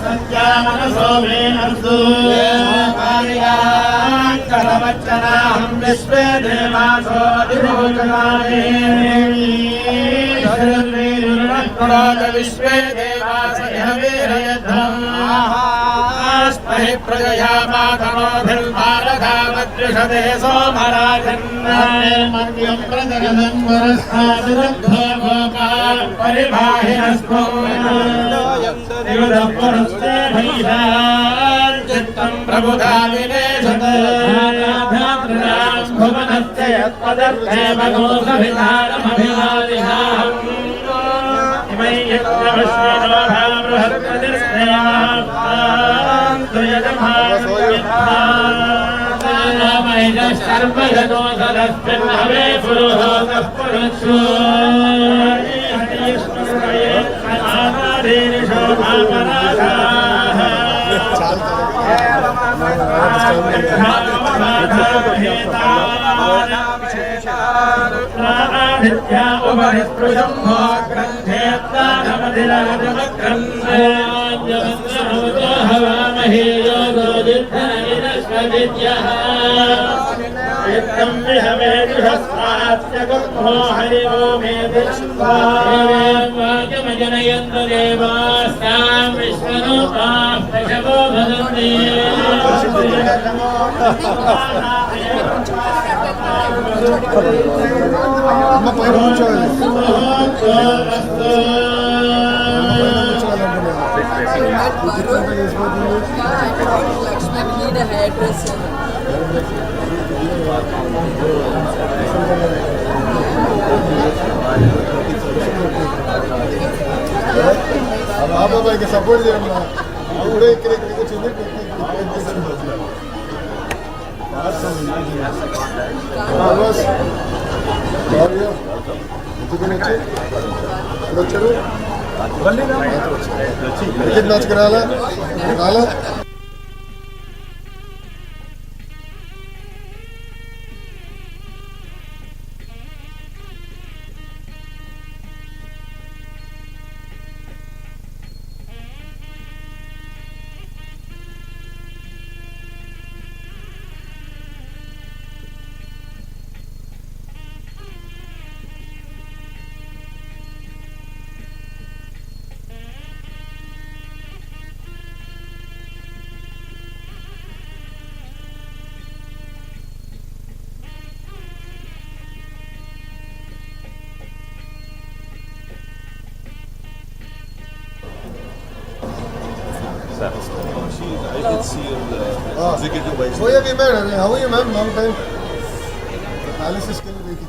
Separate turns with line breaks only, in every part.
सत्यामनसो मे अस्तु करवच्चनाहं विश्वे देवासो अधिभूषणानि विश्वे देवास वीरयध्वम् स्महि प्रजया मातनोभिर्भारधावद्विषदे सोमराजन्मर्यं प्रजगदन् वरस्तादुरद्धो गोपाः परिभाहिनस्मो युधपुरस्ते भैषाच्चित्तं प्रबुधा विनेशते भुवनस्य यत्पदर्थे मनोसभिधारमभिवादिनाहम् इमै यज्ञवश्यनो भामृहत्प्रतिष्ठयान्तु यजमानमैजश्चर्मजनोदरस्मिन्नवे पुरुहोतः पुरुषो हरिष्णुर्वये भामराधाः आदित्या उपरिस्पृशम्भो ग्रन्थेत्तानमधिराजमग्रन्थे हवामहे योगोदिद्धनविनश्वदित्यः चित्तं विहवे जुषस्वास्य गुप्तो हरि ओमेतिर्वाक्यमजनयन्तु देवास्तां विश्वरूपाः पशवो भवन्ति
బాబాకి సపోర్ట్ చేయమ్మా కూడా ఇక్కడ వచ్చింది ఇప్పుడు వచ్చారు క్రికెట్ మ్యాచ్కి రాలా రాలా
I can see your executive vice.
Oh yeah, ma'am. How are you, ma'am? Long time. Palace is still waiting.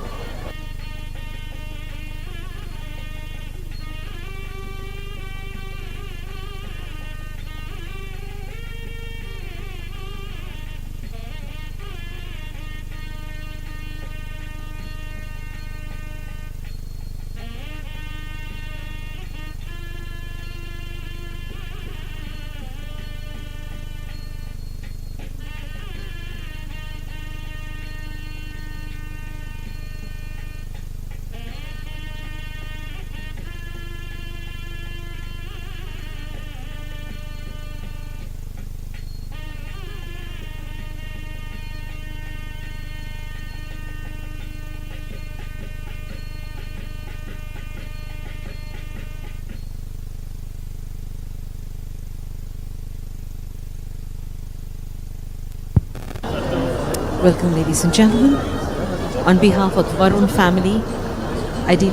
Welcome, ladies and gentlemen. On behalf of the Varun family, I did.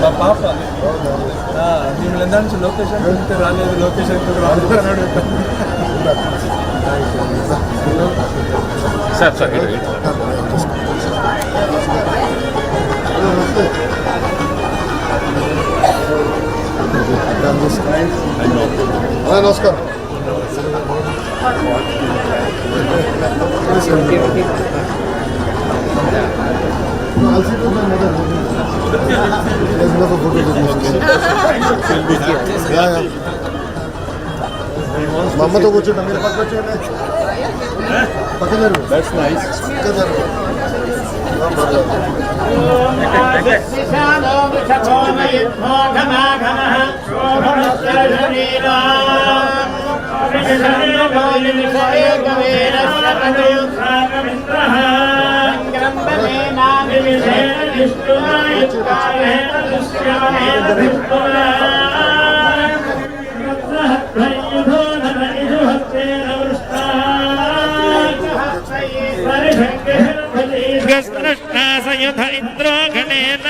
మా పాప మిమ్మల్ని ఎంత నుంచి location రాలేదు location
sir sir
నమస్కారం. I'll sit with my mother. There's enough of photos with me. Yeah. మమ్మ తో కూర్చుంటా మీరు పక్కన వచ్చేయండి పక్కన దట్స్ నైస్
कृष्ण संयुध इंद्रो गणेन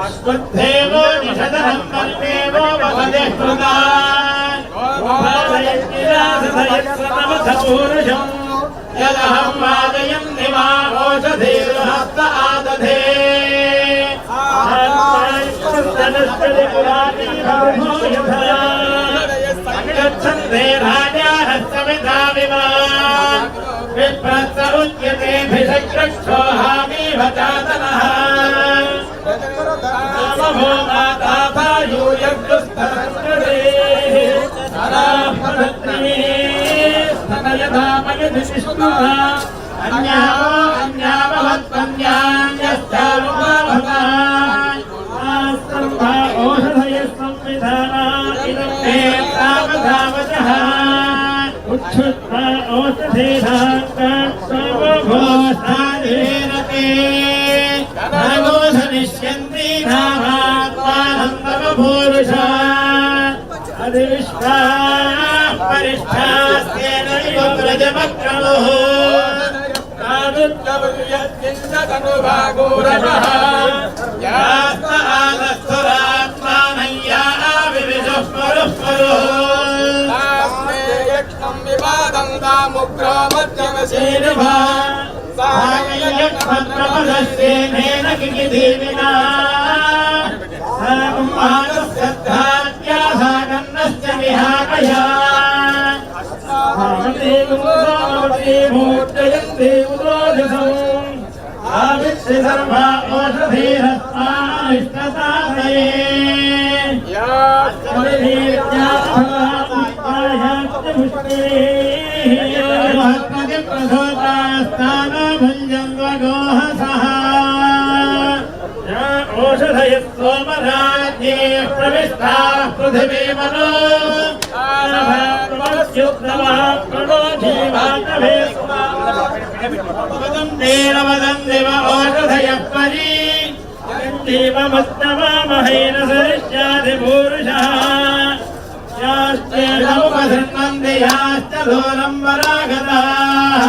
अश्वत्थेवो निषदहं वल्मेवो वसदे कृतान् गोपालयज्ञिरासदयत्सनमथपूरुषं यदहं वादयं निवारोषधीर्हस्त आदधे गच्छन्ते राजाः समिधाविवा विप्रस्थ उच्यते भिषक्रक्षोहामीव चातनः नमो माता यूयग्रस्तरस्कृतेः स्तनयधामयधिष्णुः अन्यावत्कन्यान्यश्चारुभाभवान् आस्त्रम्भा ओषधयः संविधाना इदं ते तावधावचः उच्छुत्वा ओषधेधाङ्गात्सर्वभूषाधीन ते नगोषनिष्यन्ति नामात्मानन्दमभूरुषा अधिविश्वाः परिष्ठास्तेन इव व्रजमक्रमुः कादुत्तवयत्किञ्चतनुभागोरवः यास्त आदस्थुरात्मानय्या विविशुः पुरुः पुरुः यक्ष्णं विवादन्तामुग्रो मध्यमसेनिभा साययक्ष्मप्रपदस्येनेन किकिधीविना साकुम्भारस्यद्धात्या सागन्नश्च विहाकया मूर्तयन्ति उदोजसौ आविश्य सर्वा ओषधीरस्मानिष्टसाधये भुञ्जन्वगोहसः ओषधयः सोमराज्ये प्रविष्टाः पृथिवीमनो ओषधयः परी देवमस्तवामहेन सरिष्याधिपूरुषः याश्चेदमुपसृण्वन्ति याश्च धूलम्बरागताः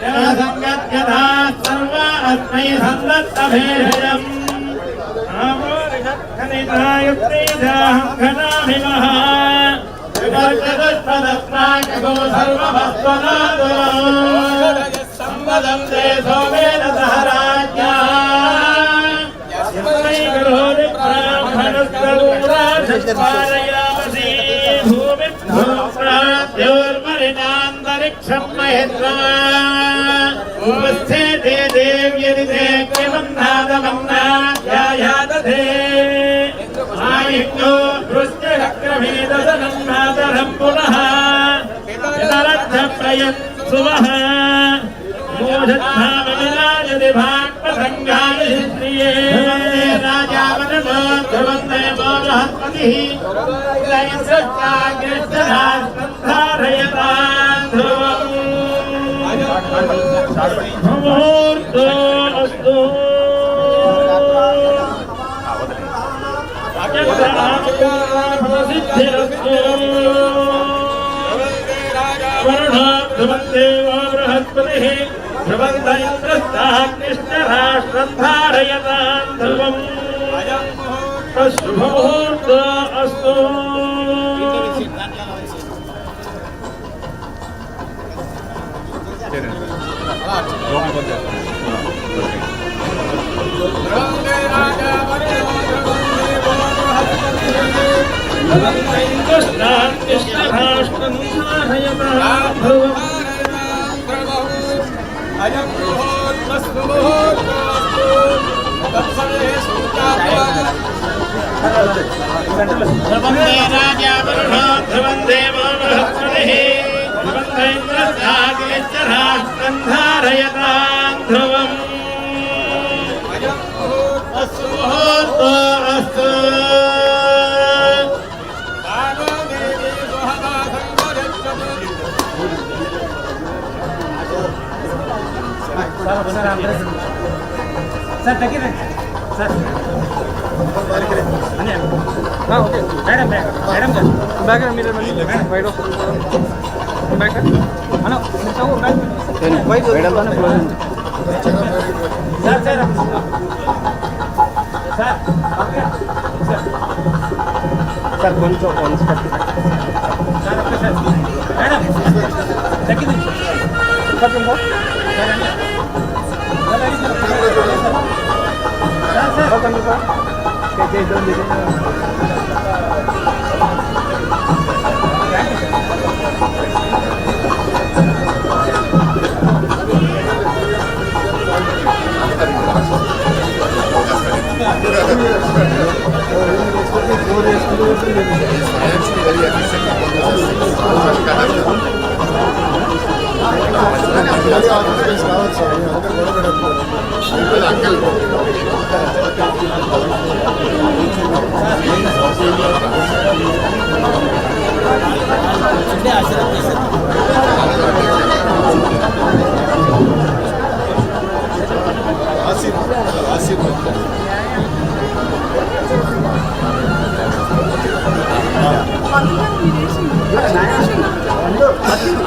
जलसङ्गद्गताः सर्वा अस्मै सन्दत्तभेषजम् आमोरिषत्खनितायुक्तेजाहं घनाभिमः विवर्जदुष्पदस्माकगो सर्वभस्वनादो संवदं ते सोमेनसह राज्ञा यस्मै करोति ब्राह्मणस्तदूराधस्मारयामसि भूमिर्भूप्राद्योर्मरिणान्तरिक्षं महेन्द्रा उपस्थे ते देव्यदि देव्यमन्नादमन्नाध्यायादधे आयुक्तो वृष्टिचक्रमेदसनं मातरं पुनः पितरद्धप्रयत् सुवः मोषद्धामविराजति भाक्पसङ्गाय श्रिये राजावननो ध्रुवन्देवो बृहस्पतिः इन्द्रश्चाग्निश्चरास्कन्धारयतां ध्रुवम् मुहूर्तो अस्तु ध्रुवन्देवो बृहस्पतिः ध्रुवन्त इन्द्रश्चाग्निश्चराष्ट्रं धारयतां ध्रुवम् शुभमुहूर्तो अस्तु ध्रुवन्ते राजा वरुणो ध्रुवन्देवो बृहस्पतिः ध्रुवन्त इन्द्रश्चाग्निश्चराष्ट्रं धारयतां ध्रुवम् मुहूर्तो अस्तु
సార్ తగ్గిరండి sir okay madam madam bag మీరు మేడం వైడ్ బ్యాగ్ అన్న బ్యాగ్ వైడ్ మేడం సార్ సార్ సార్ కొంచెం వన్ స్టెప్ సార్ ఒక్కసారి మేడం తగ్గింది సార్ కొంచెం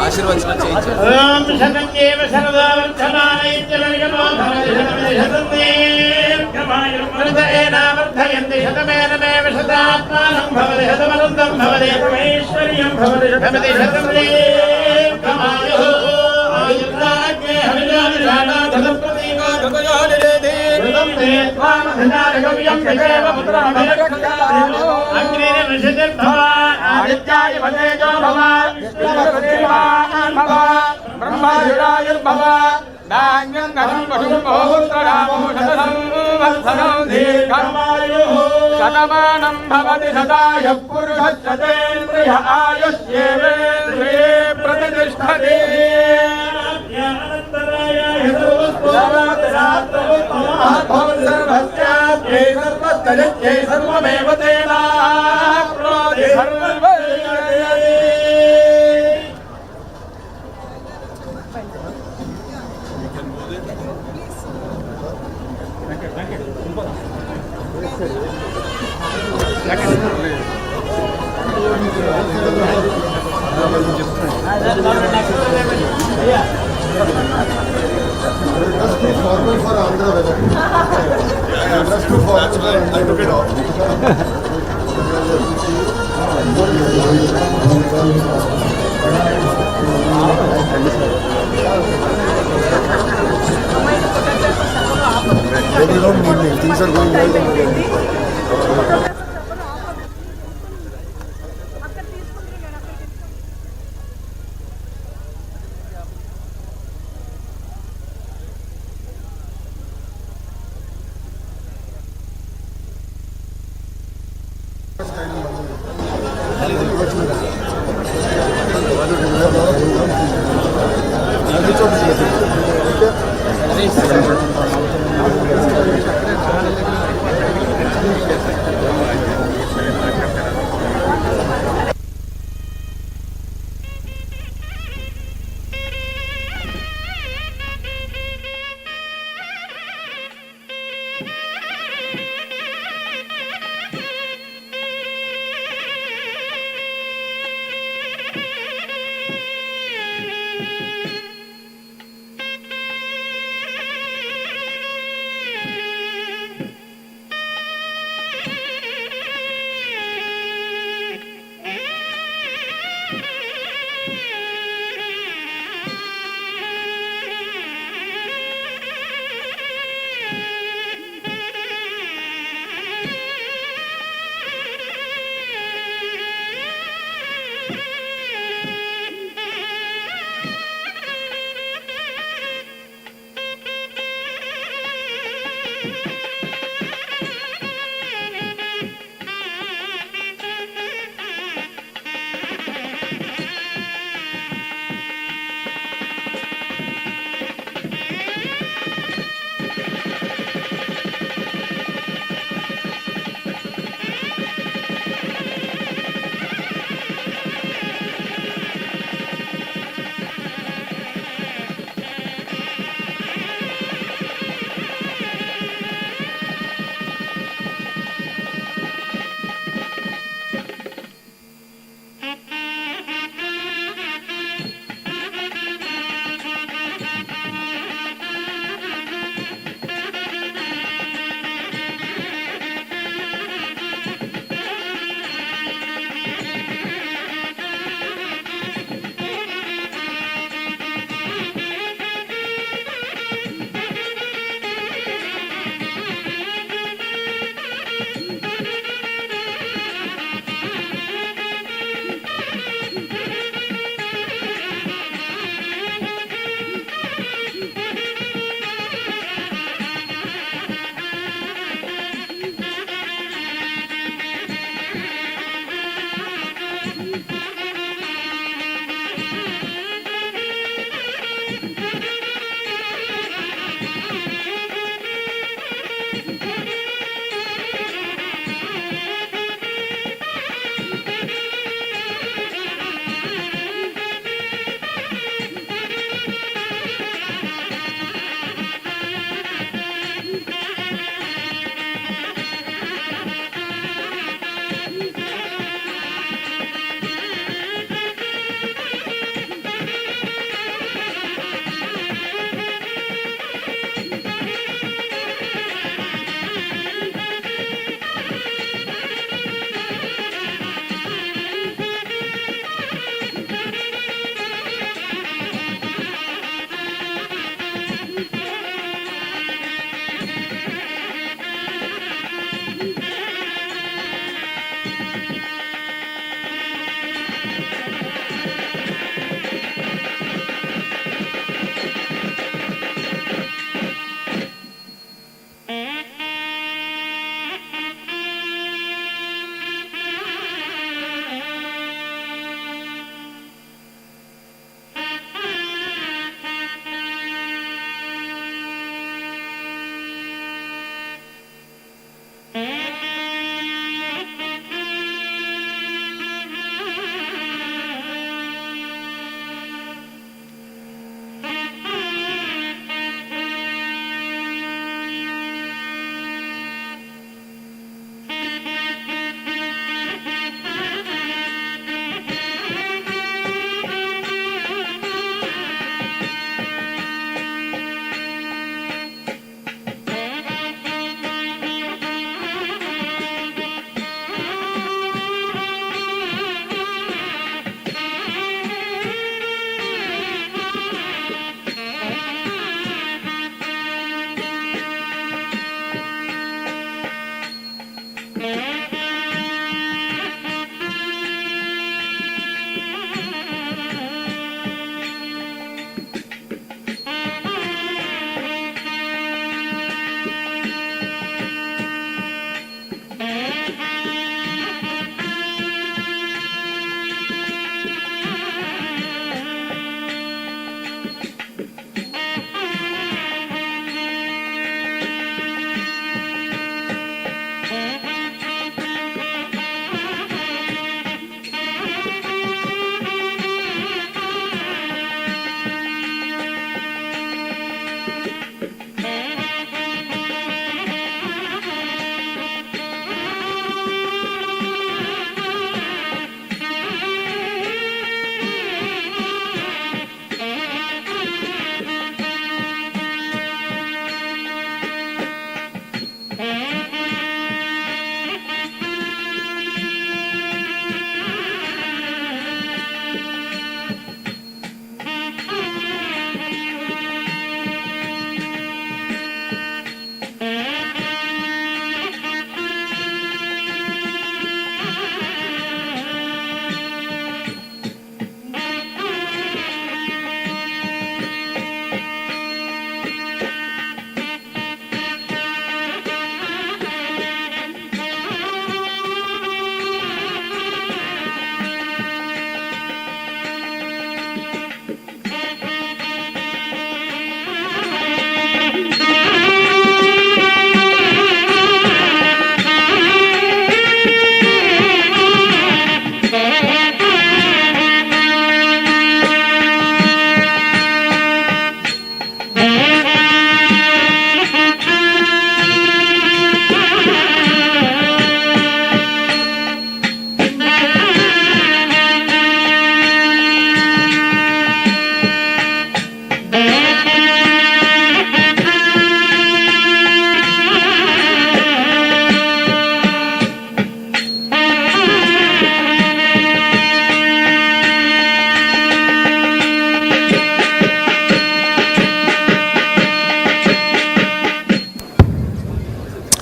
ఆశీర్వచనం చేయించు.
ఓం శతంగేవ శరదావర్ధనానైత్యలనిగమో భవతి శతమిది శతందేర్ఘమాయుర్మృతేనావర్ధయంతి శతమేనమేవ శతాత్మానం భవతి శతమనందం భవతి శతమైశ్వర్యం భవతి శతమిది శతందేర్ఘమాయుః ఆయుర్రాజ్ఞే హవిజానిషాణాధనప్రతీకో ధృతయోనిరేధి ధృతం దేత్వామధినారగవ్యం విదేవ పుత్రమభిరక్షామి అగ్నిని ఋషితిర్భవ ఆదిత్యాయ వదేజో భవ విష్ణుర్దేవాన్ భవ బ్రహ్మాయురాయుర్భవ ధాన్యం ధనం పశుం బహుపుత్రరామో శతసంవత్సరం దీర్ఘమాయుః Shatamanam Bhavati శతాయ పురుషశ్చతేంద్రియ ఆయుష్యేవేంద్రియే ప్రతిష్ఠతి సర్వమేవ తేనాప్నోతి
Just too formal for Andhra weather. Just too formal for Andhra. I took it off. They don't need me. Things are going well.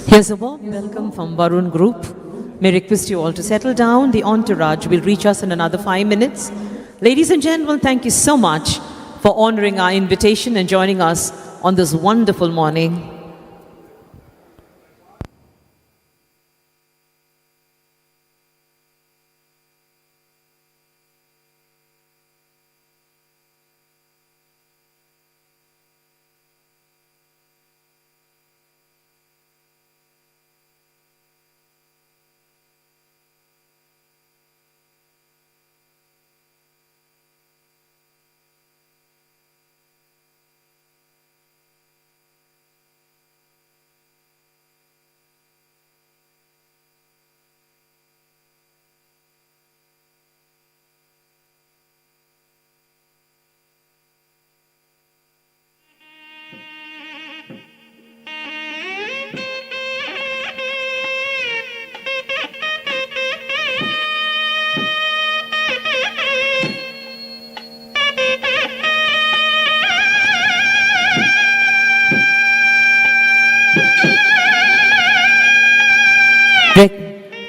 Here's a warm welcome from Varun Group. May request you all to settle down. The entourage will reach us in another 5 minutes. Ladies and gentlemen, thank you so much for honoring our invitation and joining us on this wonderful morning.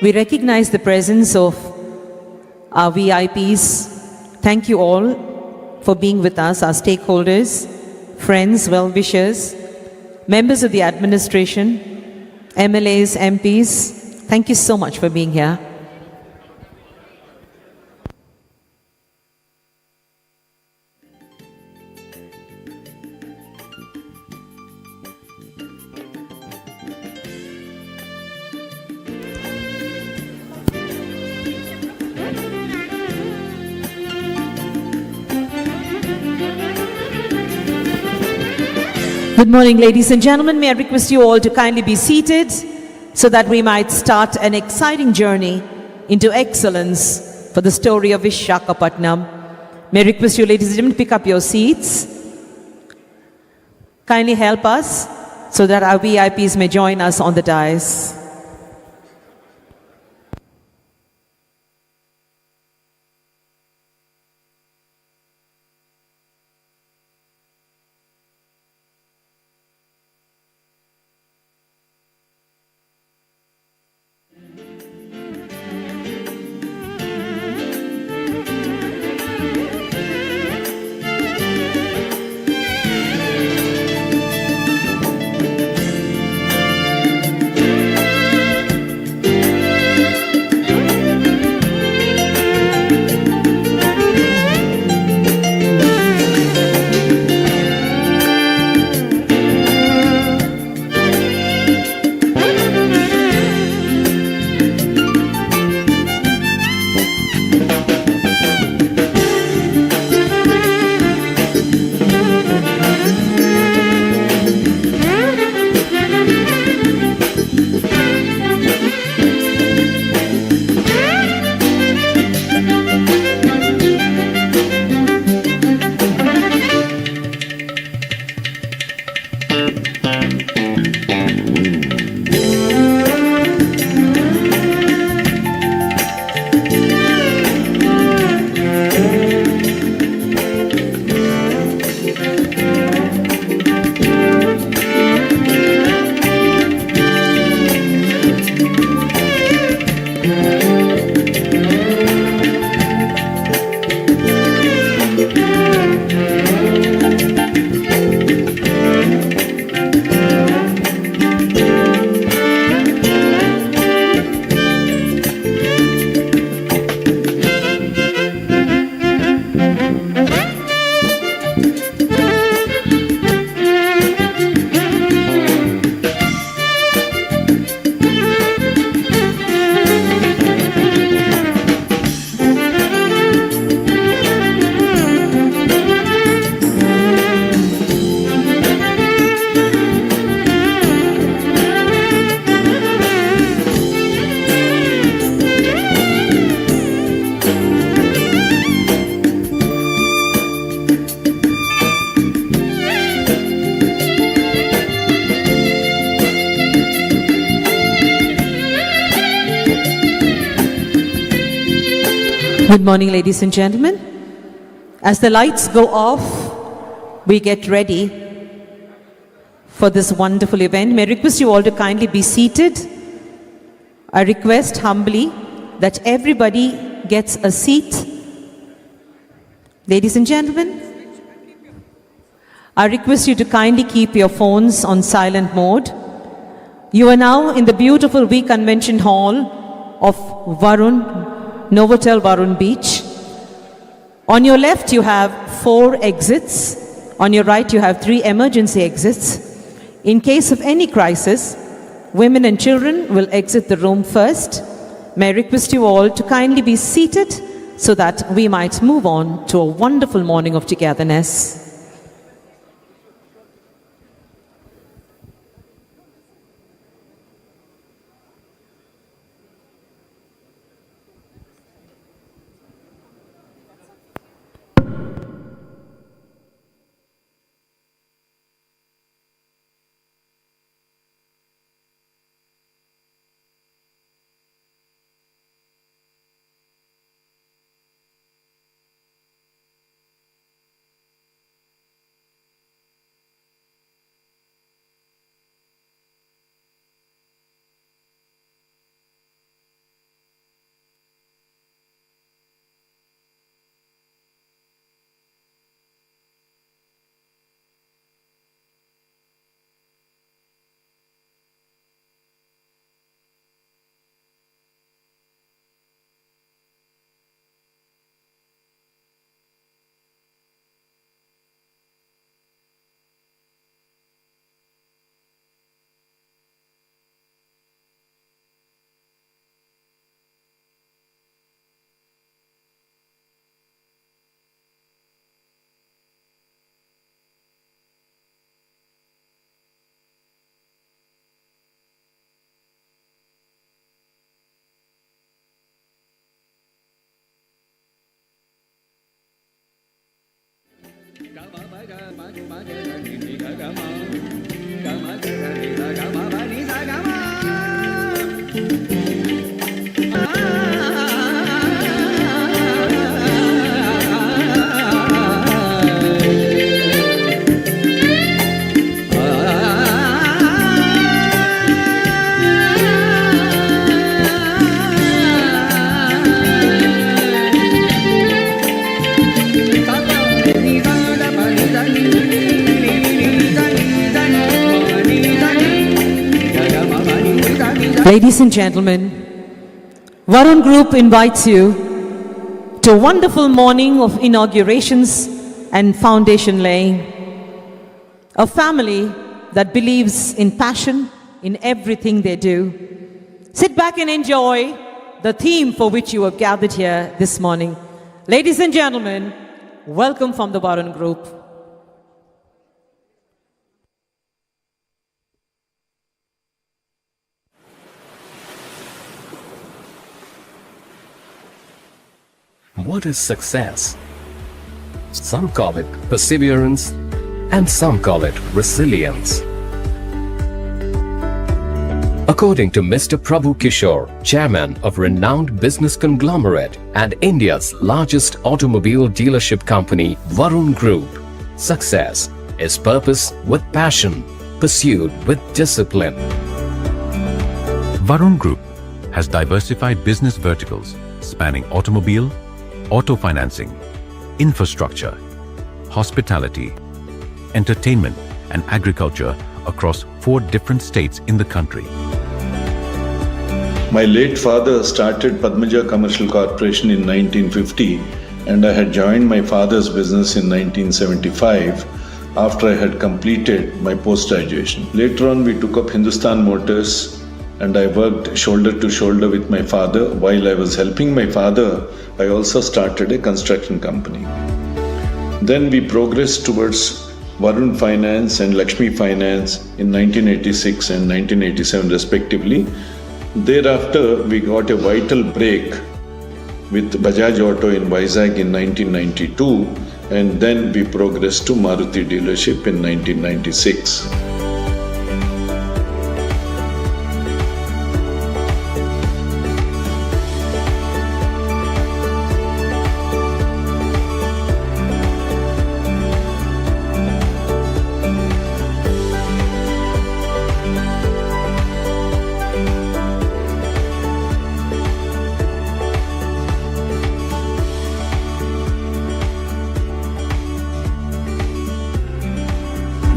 We recognize the presence of our VIPs. Thank you all for being with us, our stakeholders, friends, well-wishers, members of the administration, MLAs, MPs. Thank you so much for being here. Good morning, ladies and gentlemen. May I request you all to kindly be seated so that we might start an exciting journey into excellence for the story of Vishakhapatnam. May I request you, ladies and gentlemen, pick up your seats. Kindly help us so that our VIPs may join us on the dais. Good morning, ladies and gentlemen. As the lights go off, we get ready for this wonderful event. May I request you all to kindly be seated. I request humbly that everybody gets a seat. Ladies and gentlemen, I request you to kindly keep your phones on silent mode. You are now in the beautiful V Convention Hall of Varun, Novotel Varun Beach. On your left you have 4 exits. On your right you have 3 emergency exits. In case of any crisis, women and children will exit the room first. May I request you all to kindly be seated so that we might move on to a wonderful morning of togetherness. Ladies and gentlemen, Varun Group invites you to a wonderful morning of inaugurations and foundation laying. A family that believes in passion in everything they do. Sit back and enjoy the theme for which you have gathered here this morning. Ladies and gentlemen, welcome from the Varun Group.
What is success? Some call it perseverance and some call it resilience. According to Mr. Prabhu Kishore, chairman of renowned business conglomerate and India's largest automobile dealership company, Varun Group, success is purpose with passion, pursued with discipline.
Varun Group has diversified business verticals spanning automobile, auto financing, infrastructure, hospitality, entertainment and agriculture across 4 different states in the country.
My late father started Padmaja Commercial Corporation in 1950 and I had joined my father's business in 1975 after I had completed my post-graduation. Later on we took up Hindustan Motors and I worked shoulder to shoulder with my father. While I was helping my father, I also started a construction company. Then we progressed towards Varun Finance and Lakshmi Finance in 1986 and 1987 respectively. Thereafter, we got a vital break with Bajaj Auto in Vizag in 1992 and then we progressed to Maruti dealership in 1996.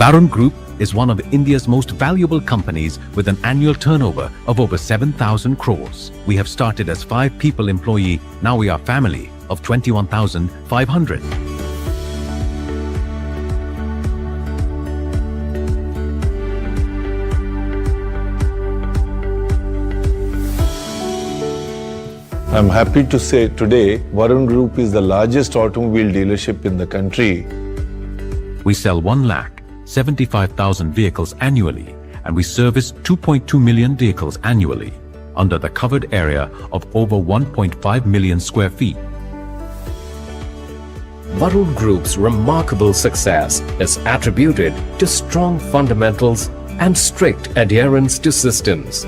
Varun Group is one of India's most valuable companies with an annual turnover of over 7,000 crores. We have started as 5 people employee. Now we are family of 21,500.
I'm happy to say today, Varun Group is the largest automobile dealership in the country.
We sell 1,75,000 vehicles annually, and we service 2.2 million vehicles annually under the covered area of over 1.5 million square feet.
Varun Group's remarkable success is attributed to strong fundamentals and strict adherence to systems.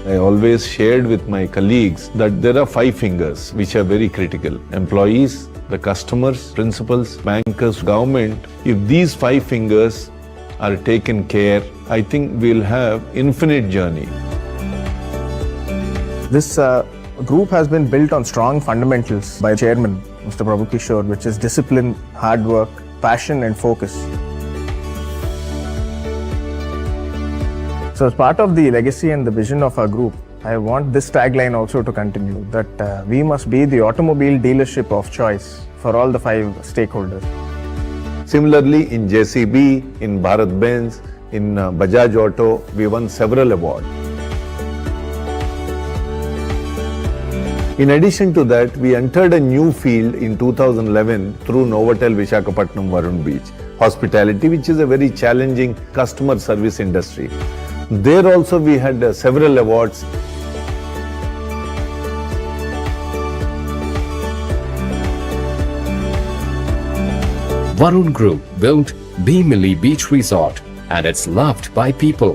I always shared with my colleagues that there are 5 fingers which are very critical. Employees, the customers, principals, bankers, government. If these 5 fingers are taken care, I think we'll have infinite journey.
This group has been built on strong fundamentals by Chairman Mr. Prabhu Kishore, which is discipline, hard work, passion and focus. So as part of the legacy and the vision of our group, I want this tagline also to continue, that we must be the automobile dealership of choice for all the 5 stakeholders.
Similarly, in JCB, in Bharat Benz, in Bajaj Auto, we won several awards. In addition to that, we entered a new field in 2011 through Novotel Visakhapatnam Varun Beach, hospitality, which is a very challenging customer service industry. There also we had several awards.
Varun Group built Bhimili Beach Resort, and it's loved by people.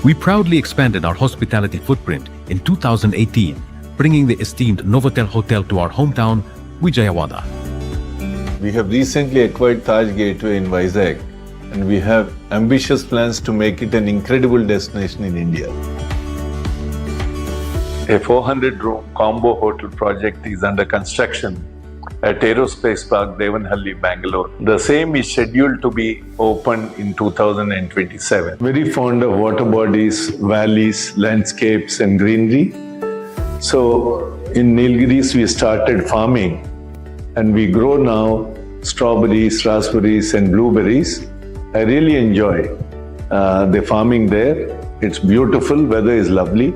We proudly expanded our hospitality footprint in 2018, bringing the esteemed Novotel Hotel to our hometown, Vijayawada.
We have recently acquired Taj Gateway in Vizag, and we have ambitious plans to make it an incredible destination in India. A 400-room combo hotel project is under construction at Aerospace Park, Devanhalli, Bangalore. The same is scheduled to be opened in 2027. Very fond of water bodies, valleys, landscapes and greenery. So in Nilgiris we started farming, and we grow now strawberries, raspberries and blueberries. I really enjoy the farming there. It's beautiful, weather is lovely.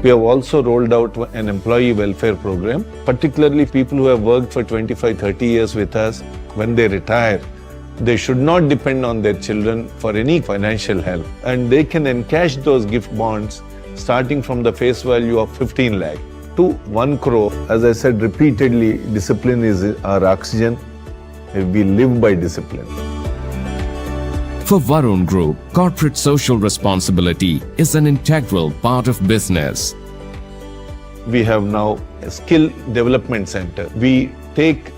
We have also rolled out an employee welfare program, particularly people who have worked for 25-30 years with us. When they retire, they should not depend on their children for any financial help, and they can encash those gift bonds starting from the face value of 15 lakh to 1 crore. As I said repeatedly, discipline is our oxygen. We live by discipline.
For Varun Group, corporate social responsibility is an integral part of business.
We have now a skill development center. We take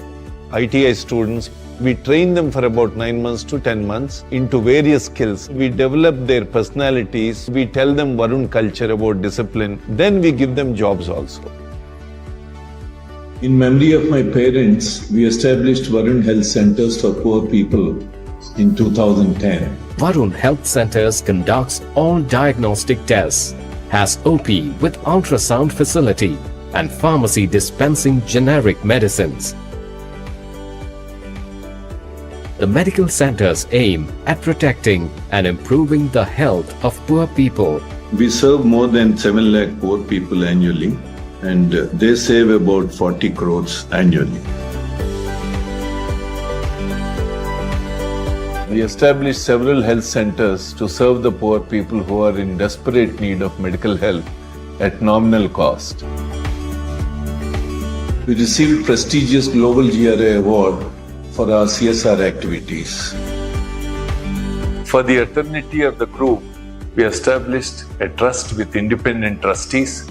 ITI students, we train them for about 9 months to 10 months into various skills. We develop their personalities, we tell them Varun culture about discipline, then we give them jobs also. In memory of my parents, we established Varun Health Centers for poor people in 2010.
Varun Health Centers conducts all diagnostic tests, has OP with ultrasound facility and pharmacy dispensing generic medicines. The medical centers aim at protecting and improving the health of poor people.
We serve more than 7 lakh poor people annually, and they save about 40 crores annually. We established several health centers to serve the poor people who are in desperate need of medical help at nominal cost. We received prestigious Global GRA Award for our CSR activities. For the eternity of the group, we established a trust with independent trustees.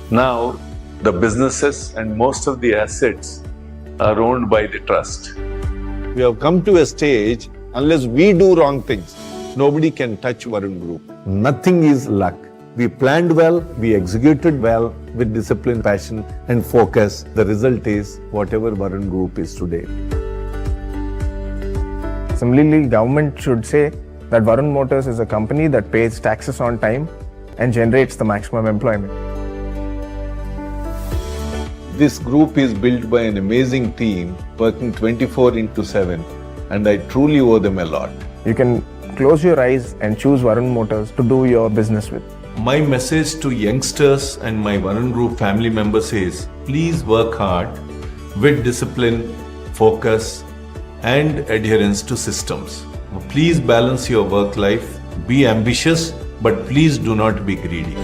Now, the businesses and most of the assets are owned by the trust. We have come to a stage, unless we do wrong things, nobody can touch Varun Group. Nothing is luck. We planned well, we executed well with discipline, passion and focus. The result is whatever Varun Group is today.
Similarly, government should say that Varun Motors is a company that pays taxes on time and generates the maximum employment.
This group is built by an amazing team working 24/7 and I truly owe them a lot.
You can close your eyes and choose Varun Motors to do your business with.
My message to youngsters and my Varun Group family members is, please work hard with discipline, focus and adherence to systems. Please balance your work life, be ambitious, but please do not be greedy.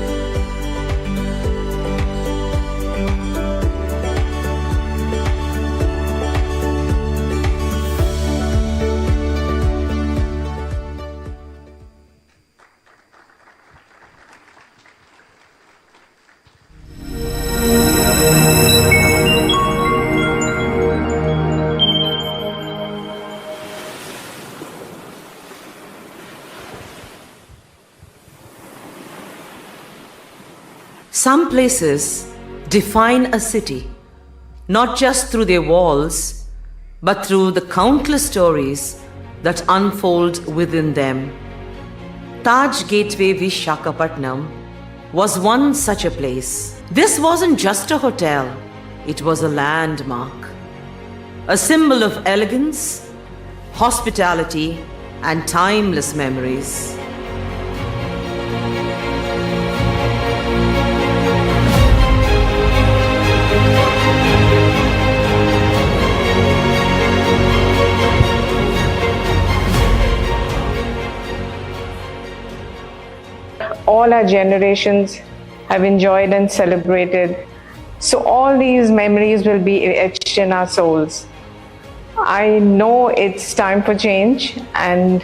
Some places define a city, not just through their walls, but through the countless stories that unfold within them. Taj Gateway Visakhapatnam was one such a place. This wasn't just a hotel, it was a landmark, a symbol of elegance, hospitality, and timeless memories.
All our generations have enjoyed and celebrated. So all these memories will be etched in our souls. I know it's time for change and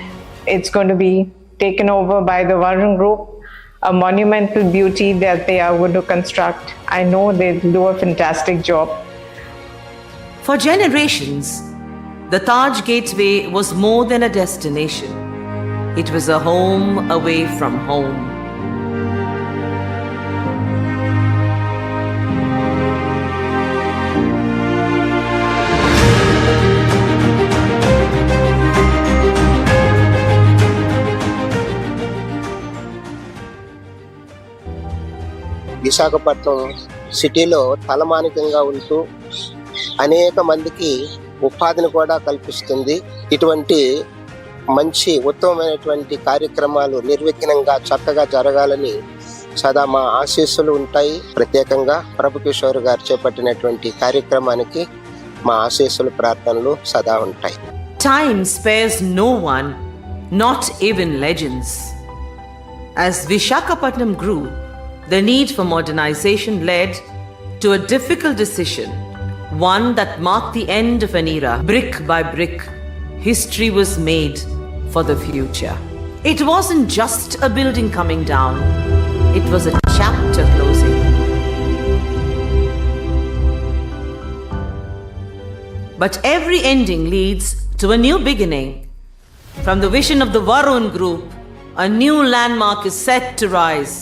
it's going to be taken over by the Varun Group, a monumental beauty that they are going to construct. I know they'll do a fantastic job.
For generations, the Taj Gateway was more than a destination. It was a home away from home.
Visakhapatnam సిటీలో తలమానికంగా ఉంటూ అనేక మందికి ఉపాధిని కూడా కల్పిస్తుంది. ఇటువంటి మంచి ఉత్తమమైనటువంటి కార్యక్రమాలు నిర్విఘ్నంగా చక్కగా జరగాలని సదా మా ఆశీస్సులు ఉంటాయి. ప్రత్యేకంగా ప్రభు కిషోర్ గారు చేపట్టినటువంటి కార్యక్రమానికి మా ఆశీస్సులు ప్రార్థనలు సదా ఉంటాయి.
Time spares no one, not even legends. As Visakhapatnam grew, the need for modernization led to a difficult decision, one that marked the end of an era. Brick by brick, history was made for the future. It wasn't just a building coming down, it was a chapter closing. But every ending leads to a new beginning. From the vision of the Varun Group, a new landmark is set to rise.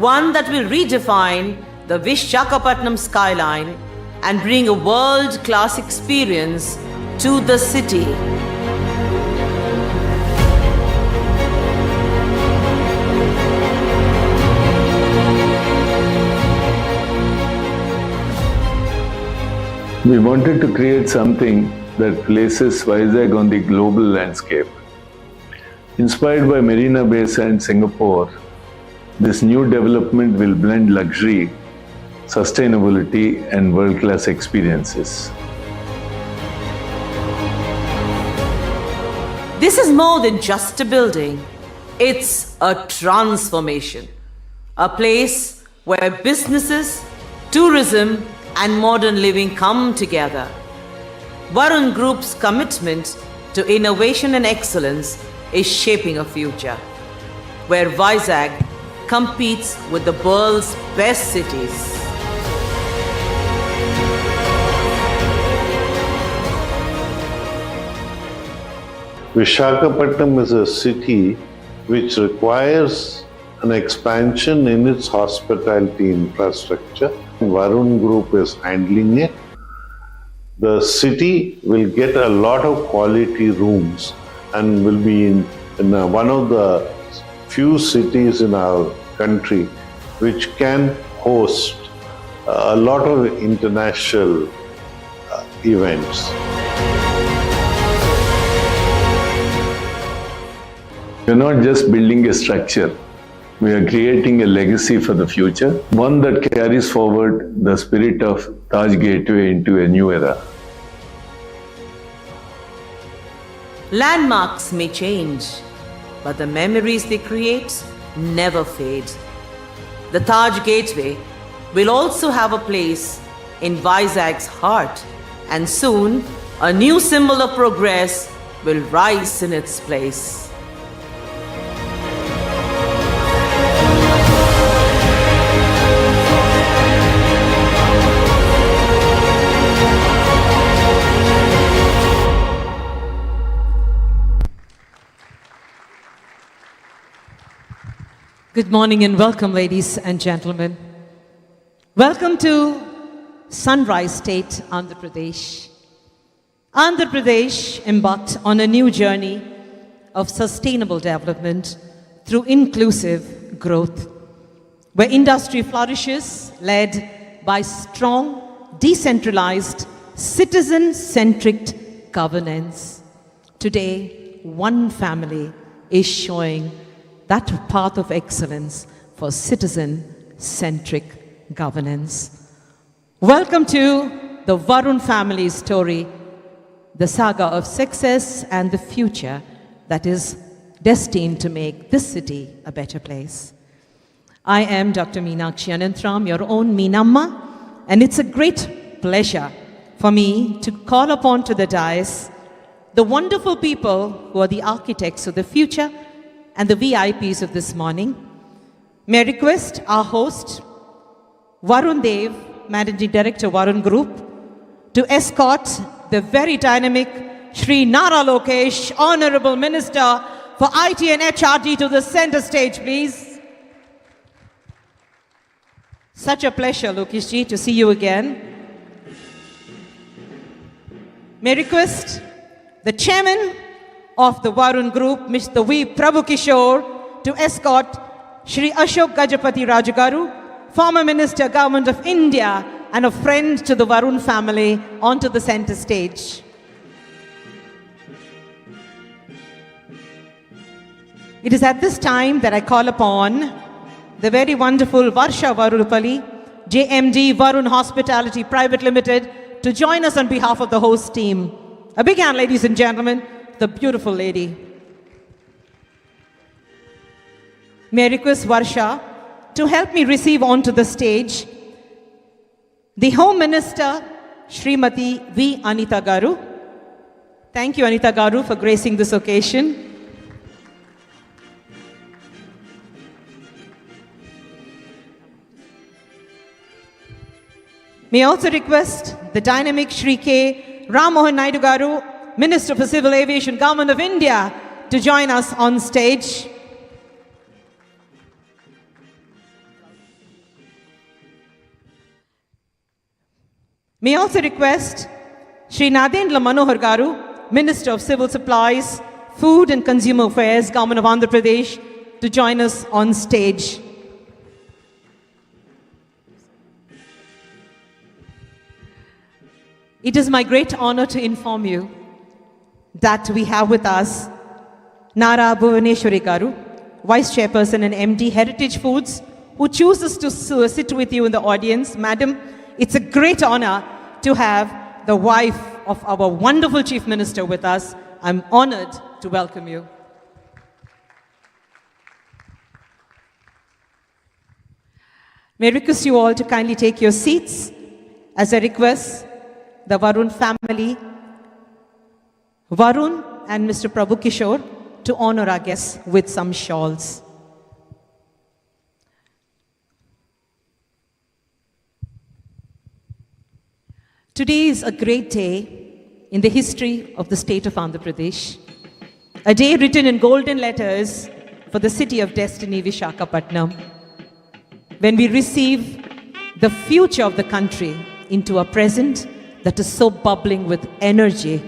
One that will redefine the Visakhapatnam skyline and bring a world-class experience to the city.
We wanted to create something that places Vizag on the global landscape. Inspired by Marina Bay Sands, Singapore, this new development will blend luxury, sustainability, and world-class experiences.
This is more than just a building. It's a transformation. A place where businesses, tourism, and modern living come together. Varun Group's commitment to innovation and excellence is shaping a future where Vizag competes with the world's best cities.
Visakhapatnam is a city which requires an expansion in its hospitality infrastructure. Varun Group is handling it. The city will get a lot of quality rooms and will be in one of the few cities in our country which can host a lot of international events. We're not just building a structure, we are creating a legacy for the future, one that carries forward the spirit of Taj Gateway into a new era.
Landmarks may change, but the memories they create never fade. The Taj Gateway will also have a place in Vizag's heart, and soon a new symbol of progress will rise in its place. Good morning and welcome, ladies and gentlemen. Welcome to Sunrise State, Andhra Pradesh. Andhra Pradesh embarked on a new journey of sustainable development through inclusive growth, where industry flourishes led by strong, decentralized, citizen-centric governance. Today, one family is showing that path of excellence for citizen-centric governance. Welcome to the Varun family story, the saga of success and the future that is destined to make this city a better place. I am Dr. Meenakshi Ananthram, your own Meenamma, and it's a great pleasure for me to call upon to the dais the wonderful people who are the architects of the future and the VIPs of this morning. May I request our host, Varun Dev, Managing Director, Varun Group, to escort the very dynamic Shri Nara Lokesh, Honorable Minister for IT and HRD, to the center stage, please. Such a pleasure, Lokesh ji, to see you again. May I request the Chairman of the Varun Group, Mr. V. Prabhu Kishore, to escort Shri Ashok Gajapati Rajagaru, former Minister, Government of India, and a friend to the Varun family, onto the center stage. It is at this time that I call upon the very wonderful Varsha Varupalli, JMD Varun Hospitality Private Limited, to join us on behalf of the host team. A big hand, ladies and gentlemen, the beautiful lady. May I request Varsha to help me receive onto the stage the Home Minister, Srimati V. Anita Garu. Thank you, Anita Garu, for gracing this occasion. May I also request the dynamic Shri K. Ram Mohan Naidu Garu, Minister for Civil Aviation, Government of India, to join us on stage. May I also request Shri Nadendra Manohar Garu, Minister of Civil Supplies, Food and Consumer Affairs, Government of Andhra Pradesh, to join us on stage. It is my great honor to inform you that we have with us Nara Bhuvaneshwari Garu, Vice Chairperson and MD, Heritage Foods, who chooses to sit with you in the audience. Madam, it's a great honor to have the wife of our wonderful Chief Minister with us. I'm honored to welcome you. May I request you all to kindly take your seats as I request the Varun family, Varun and Mr. Prabhu Kishore, to honor our guests with some shawls. Today is a great day in the history of the state of Andhra Pradesh. A day written in golden letters for the city of destiny, Visakhapatnam. When we receive the future of the country into a present that is so bubbling with energy.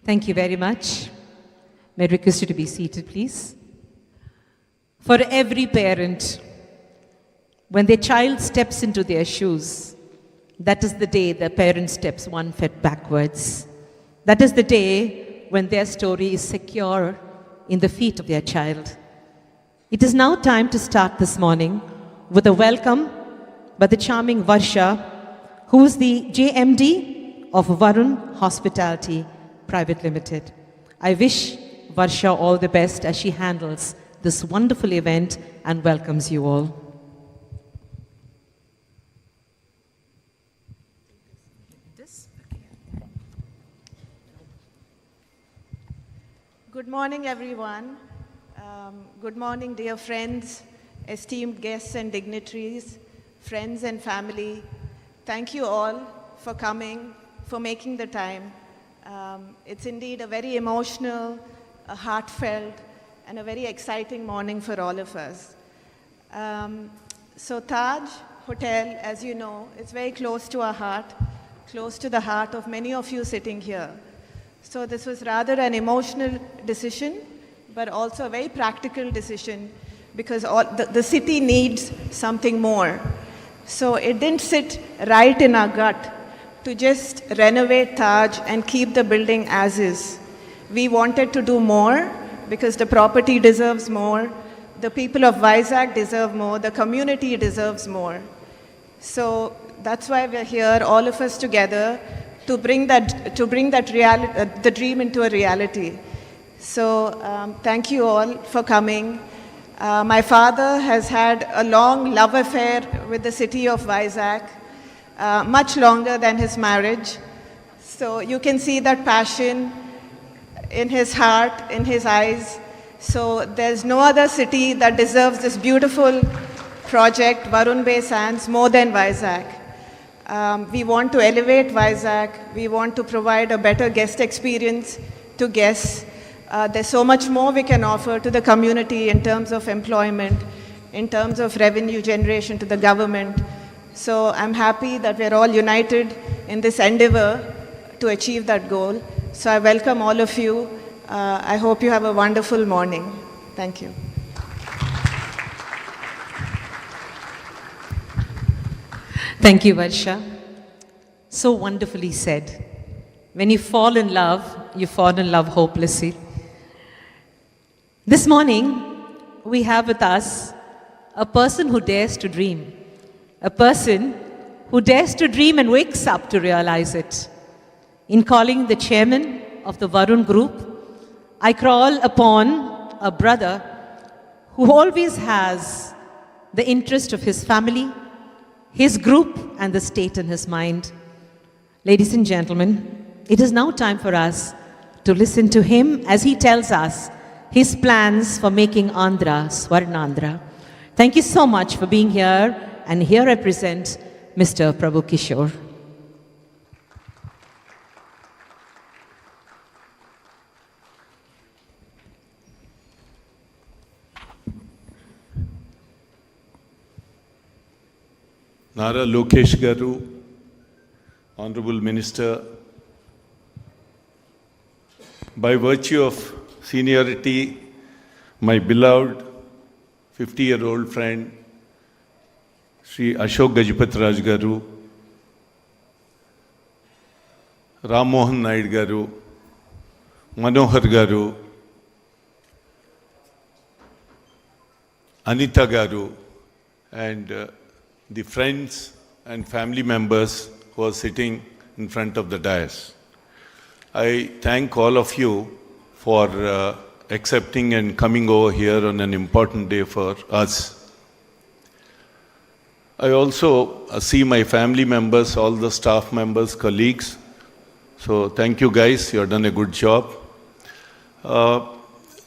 Thank you very much. May I request you to be seated, please. For every parent, when their child steps into their shoes, that is the day the parent steps one foot backwards. That is the day when their story is secure in the feet of their child. It is now time to start this morning with a welcome by the charming Varsha, who is the JMD of Varun Hospitality Private Limited. I wish Varsha all the best as she handles this wonderful event and welcomes you all.
Good morning, everyone. Good morning, dear friends, esteemed guests and dignitaries, friends and family. Thank you all for coming, for making the time. It's indeed a very emotional, a heartfelt, and a very exciting morning for all of us. So Taj Hotel, as you know, is very close to our heart, close to the heart of many of you sitting here. So this was rather an emotional decision, but also a very practical decision because the city needs something more. So it didn't sit right in our gut to just renovate Taj and keep the building as is. We wanted to do more because the property deserves more, the people of Vizag deserve more, the community deserves more. So that's why we're here, all of us together, to bring the dream into a reality. So thank you all for coming. My father has had a long love affair with the city of Vizag, much longer than his marriage. So you can see that passion in his heart, in his eyes. So there's no other city that deserves this beautiful project, Varun Bay Sands, more than Vizag. We want to elevate Vizag. We want to provide a better guest experience to guests. There's so much more we can offer to the community in terms of employment, in terms of revenue generation to the government. So I'm happy that we're all united in this endeavor to achieve that goal. So I welcome all of you. I hope you have a wonderful morning. Thank you.
Thank you, Varsha. So wonderfully said. When you fall in love hopelessly. This morning, we have with us a person who dares to dream. A person who dares to dream and wakes up to realize it. In calling the chairman of the Varun Group, I call upon a brother who always has the interest of his family, his group, and the state in his mind. Ladies and gentlemen, it is now time for us to listen to him as he tells us his plans for making Andhra Swarnandhra. Thank you so much for being here. And here I present Mr. Prabhu Kishore.
Nara Lokesh Garu, Honorable Minister, by virtue of seniority, my beloved 50-year-old friend, Sri Ashok Gajapatraj Garu, Ram Mohan Naid Garu, Manohar Garu, Anita Garu, and the friends and family members who are sitting in front of the dais. I thank all of you for accepting and coming over here on an important day for us. I also see my family members, all the staff members, colleagues. So thank you guys, you have done a good job.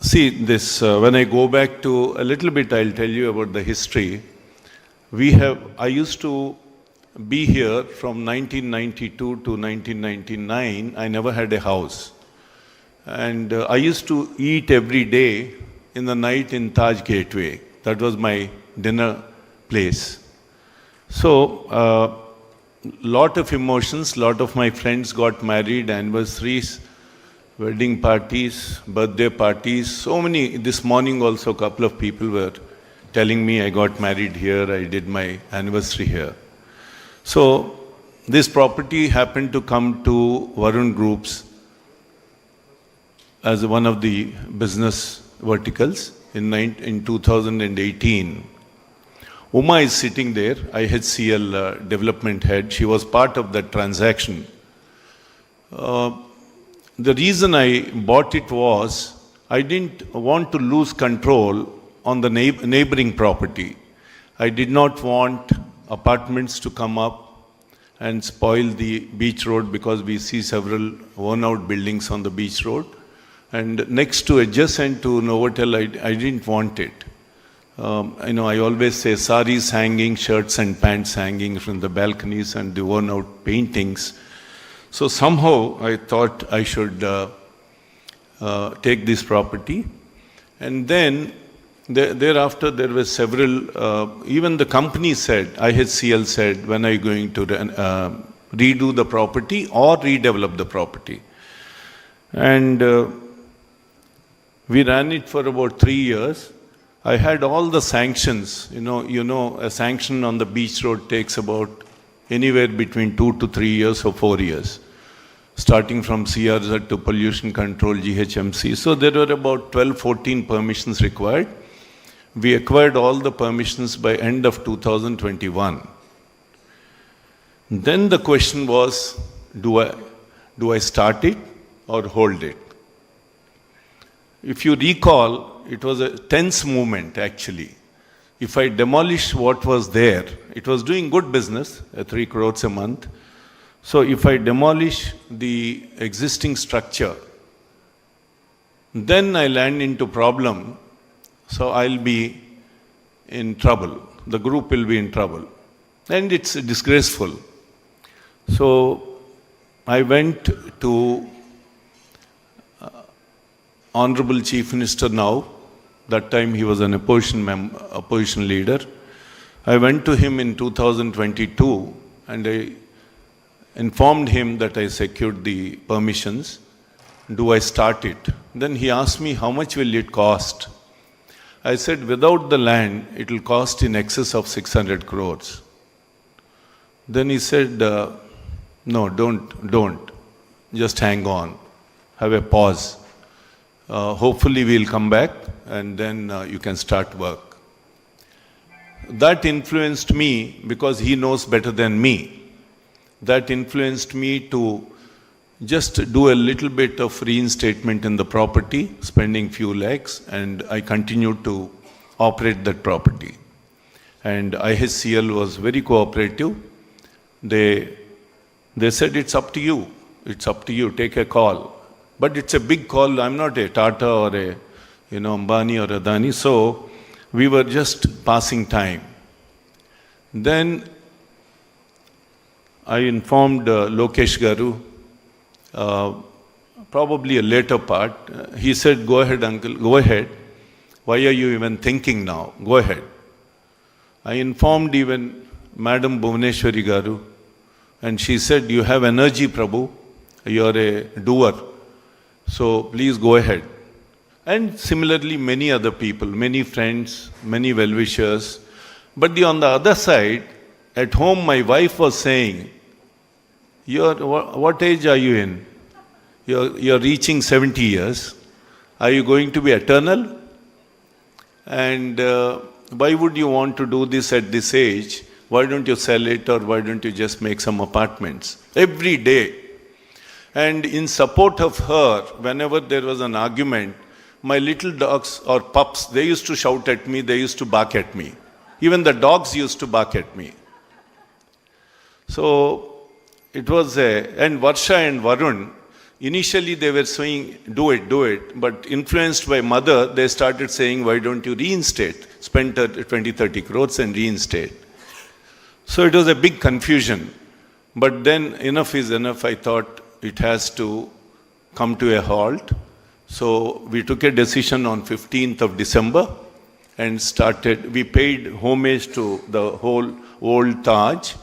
See this, when I go back to a little bit, I'll tell you about the history. I used to be here from 1992 to 1999. I never had a house. And I used to eat every day in the night in Taj Gateway. That was my dinner place. So, lot of emotions, lot of my friends got married, anniversaries, wedding parties, birthday parties, so many. This morning also a couple of people were telling me I got married here, I did my anniversary here. So, this property happened to come to Varun Group's as one of the business verticals in 2018. Uma is sitting there, IHCL development head. She was part of that transaction. The reason I bought it was I didn't want to lose control on the neighboring property. I did not want apartments to come up and spoil the beach road because we see several worn-out buildings on the beach road. And next to, adjacent to Novotel, I didn't want it. I always say saris hanging, shirts and pants hanging from the balconies and the worn-out paintings. So somehow I thought I should take this property. And then thereafter there were several, even the company said, IHCL said, when are you going to redo the property or redevelop the property? And we ran it for about 3 years. I had all the sanctions. You know, a sanction on the beach road takes about anywhere between 2 to 3 years or 4 years, starting from CRZ to pollution control, GHMC. So there were about 12, 14 permissions required. We acquired all the permissions by end of 2021. Then the question was, do I start it or hold it? If you recall, it was a tense moment actually. If I demolish what was there, it was doing good business, 3 crores a month. So if I demolish the existing structure, then I land into problem. So I'll be in trouble. The group will be in trouble. And it's disgraceful. So I went to Honorable Chief Minister now. That time he was an opposition leader. I went to him in 2022 and I informed him that I secured the permissions. Do I start it? Then he asked me, how much will it cost? I said, without the land, it will cost in excess of 600 crores. Then he said, no, don't. Just hang on. Have a pause. Hopefully we'll come back and then you can start work. That influenced me because he knows better than me. That influenced me to just do a little bit of reinstatement in the property, spending few lakhs, and I continued to operate that property. And IHCL was very cooperative. They said, it's up to you. It's up to you. Take a call. But it's a big call. I'm not a Tata or a Ambani or Adani. So we were just passing time. Then I informed Lokesh Garu, probably a later part. He said, go ahead, uncle, go ahead. Why are you even thinking now? Go ahead. I informed even Madam Bhuvaneshwari Garu, and she said, you have energy, Prabhu. You're a doer. So please go ahead. And similarly, many other people, many friends, many well-wishers. But on the other side, at home, my wife was saying, what age are you in? You're reaching 70 years. Are you going to be eternal? And why would you want to do this at this age? Why don't you sell it, or why don't you just make some apartments? Every day. And in support of her, whenever there was an argument, my little dogs or pups, they used to shout at me, they used to bark at me. Even the dogs used to bark at me. So it was and Varsha and Varun, initially they were saying, do it, but influenced by mother, they started saying, why don't you reinstate? Spend 20-30 crores and reinstate. So it was a big confusion. But then enough is enough. I thought it has to come to a halt. So we took a decision on 15th of December and we paid homage to the whole old Taj.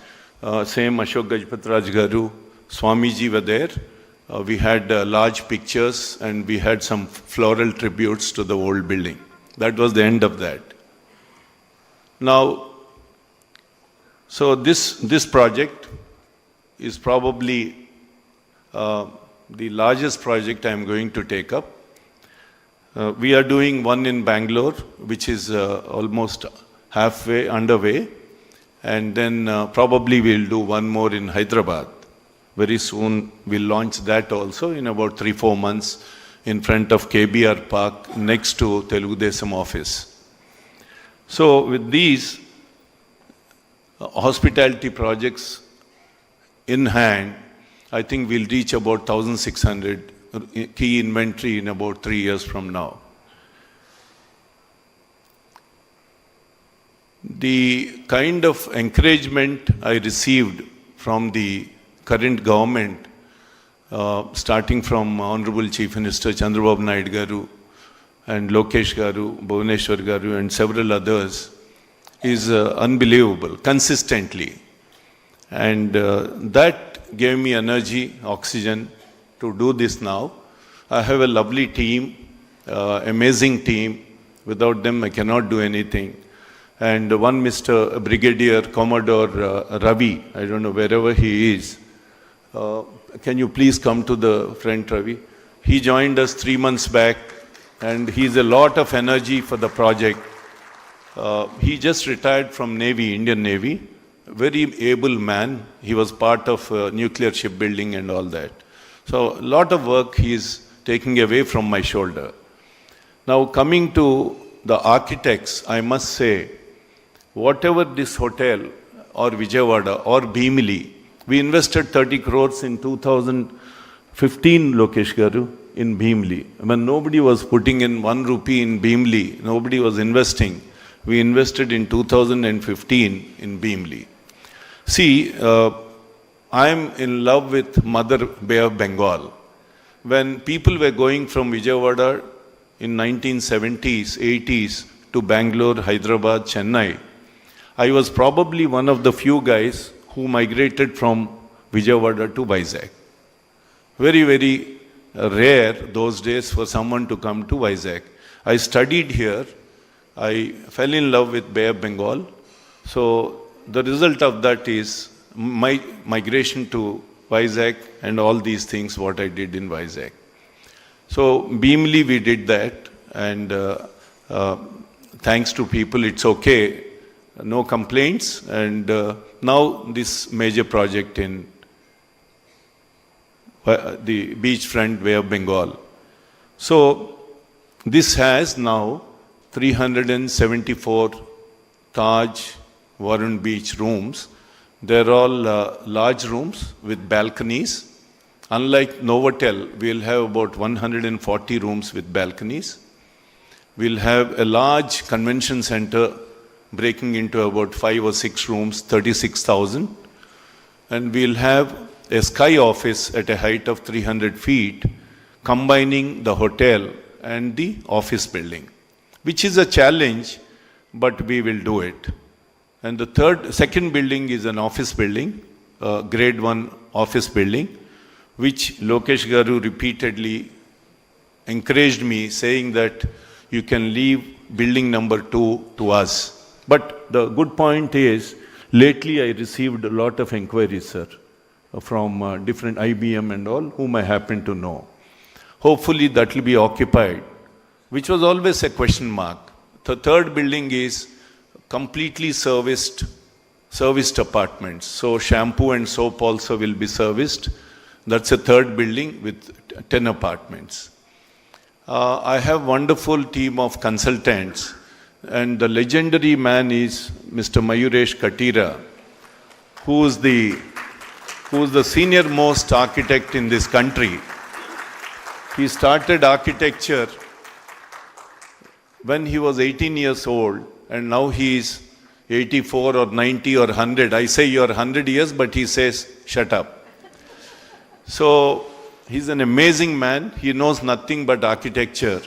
Same Ashok Gajpatraj Garu, Swamiji were there. We had large pictures and we had some floral tributes to the old building. That was the end of that. Now, so this project is probably the largest project I am going to take up. We are doing one in Bangalore, which is almost halfway underway. And then probably we'll do one more in Hyderabad. Very soon we'll launch that also in about 3-4 months in front of KBR Park next to Telugu Desam office. So with these hospitality projects in hand, I think we'll reach about 1,600 key inventory in about 3 years from now. The kind of encouragement I received from the current government, starting from Honorable Chief Minister Chandrababu Naidu Garu and Lokesh Garu, Bhuvaneshwar Garu and several others, is unbelievable, consistently. And that gave me energy, oxygen to do this now. I have a lovely team, amazing team. Without them, I cannot do anything. And one Mr. Brigadier Commodore Ravi, I don't know wherever he is. Can you please come to the front, Ravi? He joined us 3 months back and he's a lot of energy for the project. He just retired from Navy, Indian Navy. Very able man. He was part of nuclear shipbuilding and all that. So a lot of work he is taking away from my shoulder. Now coming to the architects, I must say, whatever this hotel or Vijayawada or Bhimili, we invested 30 crores in 2015, Lokesh Garu, in Bhimili. When nobody was putting in 1 rupee in Bhimili, nobody was investing. We invested in 2015 in Bhimili. See, I am in love with Mother Bay of Bengal. When people were going from Vijayawada in 1970s, 80s to Bangalore, Hyderabad, Chennai, I was probably one of the few guys who migrated from Vijayawada to Vizag. Very, very rare those days for someone to come to Vizag. I studied here. I fell in love with Bay of Bengal. So the result of that is my migration to Vizag and all these things, what I did in Vizag. So Bhimili we did that, and thanks to people, it's okay. No complaints, and now this major project in the beachfront Bay of Bengal. So this has now 374 Taj Varun Beach rooms. They're all large rooms with balconies. Unlike Novotel, we'll have about 140 rooms with balconies. We'll have a large convention center breaking into about 5 or 6 rooms, 36,000. And we'll have a sky office at a height of 300 feet, combining the hotel and the office building, which is a challenge, but we will do it. And the second building is an office building, grade 1 office building, which Lokesh Garu repeatedly encouraged me, saying that you can leave building number 2 to us. But the good point is, lately I received a lot of inquiries, sir, from different IBM and all, whom I happen to know. Hopefully that will be occupied, which was always a question mark. The third building is completely serviced apartments. So shampoo and soap also will be serviced. That's a third building with 10 apartments. I have wonderful team of consultants, and the legendary man is Mr. Mayuresh Katira, who is the senior most architect in this country. He started architecture when he was 18 years old, and now he is 84 or 90 or 100. I say you're 100 years, but he says, shut up. So he's an amazing man. He knows nothing but architecture,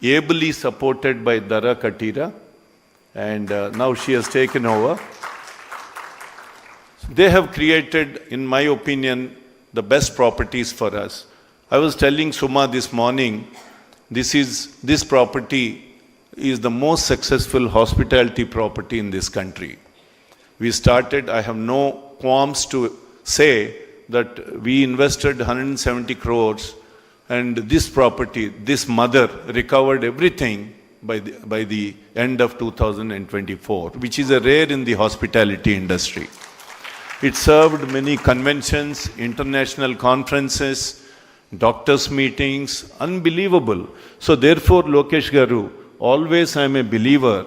ably supported by Dara Katira, and now she has taken over. They have created, in my opinion, the best properties for us. I was telling Suma this morning, this property is the most successful hospitality property in this country. We started, I have no qualms to say that we invested 170 crores, and this property, this mother recovered everything by the end of 2024, which is a rare in the hospitality industry. It served many conventions, international conferences, doctors' meetings, unbelievable. So therefore, Lokesh Garu, always I am a believer.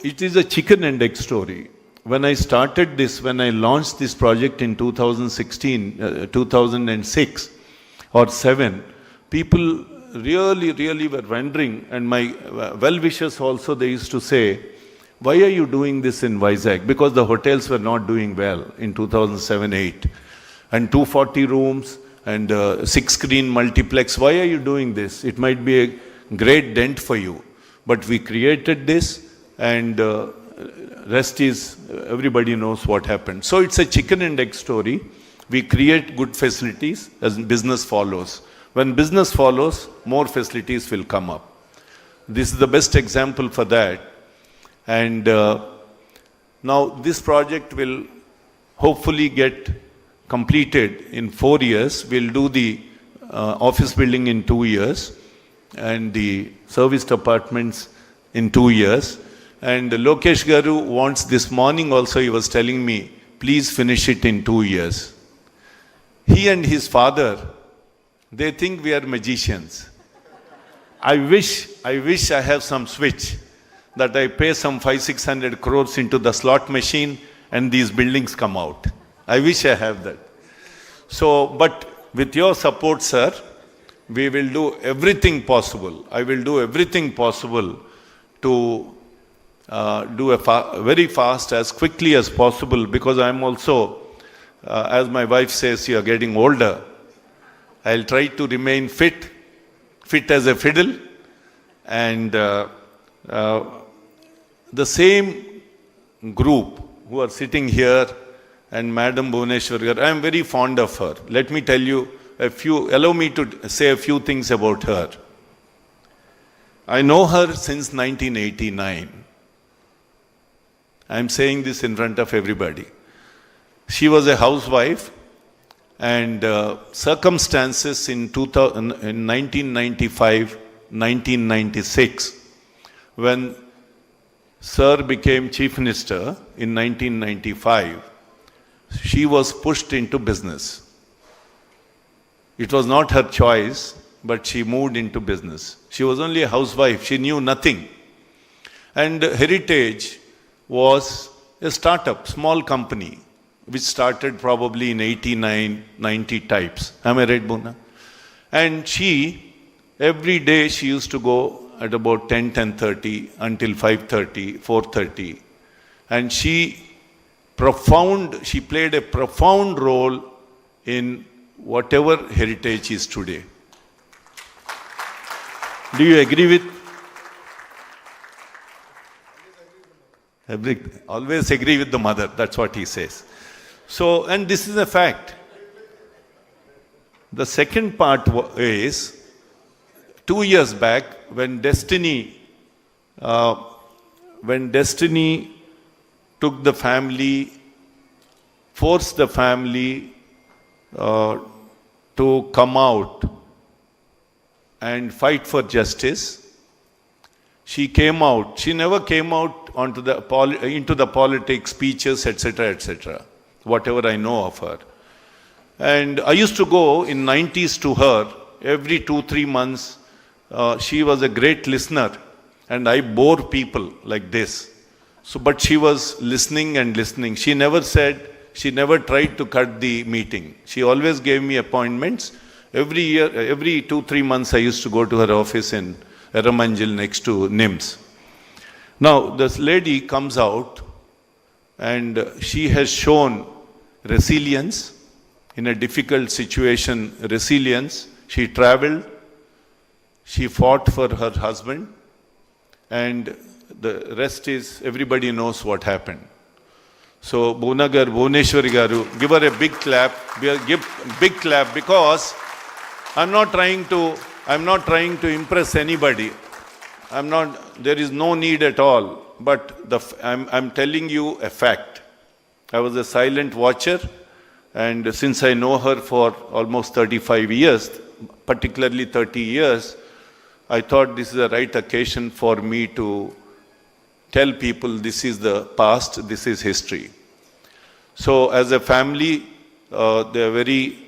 It is a chicken and egg story. When I started this, when I launched this project in 2006 or 7, people really were wondering, and my well-wishers also, they used to say, why are you doing this in Vizag? Because the hotels were not doing well in 2007-8. And 240 rooms and 6-screen multiplex, why are you doing this? It might be a great dent for you. But we created this, and rest is, everybody knows what happened. So it's a chicken and egg story. We create good facilities as business follows. When business follows, more facilities will come up. This is the best example for that. And now this project will hopefully get completed in 4 years. We'll do the office building in 2 years and the serviced apartments in 2 years. And Lokesh Garu wants, this morning also he was telling me, please finish it in 2 years. He and his father, they think we are magicians. I wish I have some switch that I pay some 500-600 crores into the slot machine and these buildings come out. I wish I have that. So, but with your support, sir, we will do everything possible. I will do everything possible to do very fast, as quickly as possible, because I'm also, as my wife says, you are getting older. I'll try to remain fit as a fiddle, and the same group who are sitting here, and Madam Bhuvneshwar, I am very fond of her. Let me tell you allow me to say a few things about her. I know her since 1989. I am saying this in front of everybody. She was a housewife, and circumstances in 1995, 1996, when Sir became Chief Minister in 1995, she was pushed into business. It was not her choice, but she moved into business. She was only a housewife. She knew nothing. And Heritage was a startup, small company, which started probably in 89, 90 types. Am I right, Buna? And she, every day she used to go at about 10, 10:30 until 5:30, 4:30. And she played a profound role in whatever Heritage is today. Do you agree with? Always agree with the mother, that's what he says. So, and this is a fact. The second part is, 2 years back, when Destiny took the family, forced the family to come out and fight for justice, she came out. She never came out into the politics, speeches, etc., etc., whatever I know of her. And I used to go in 90s to her every 2-3 months. She was a great listener, and I bore people like this. So, but she was listening and listening. She never tried to cut the meeting. She always gave me appointments. Every year, every 2-3 months, I used to go to her office in Eramanjil next to NIMS. Now, this lady comes out, and she has shown resilience in a difficult situation. Resilience. She traveled. She fought for her husband, and the rest is, everybody knows what happened. So, Bhuneshwari Garu, give her a big clap. Give big clap, because I'm not trying to impress anybody. There is no need at all. But I'm telling you a fact. I was a silent watcher, and since I know her for almost 35 years, particularly 30 years, I thought this is the right occasion for me to tell people this is the past, this is history. So as a family, they are very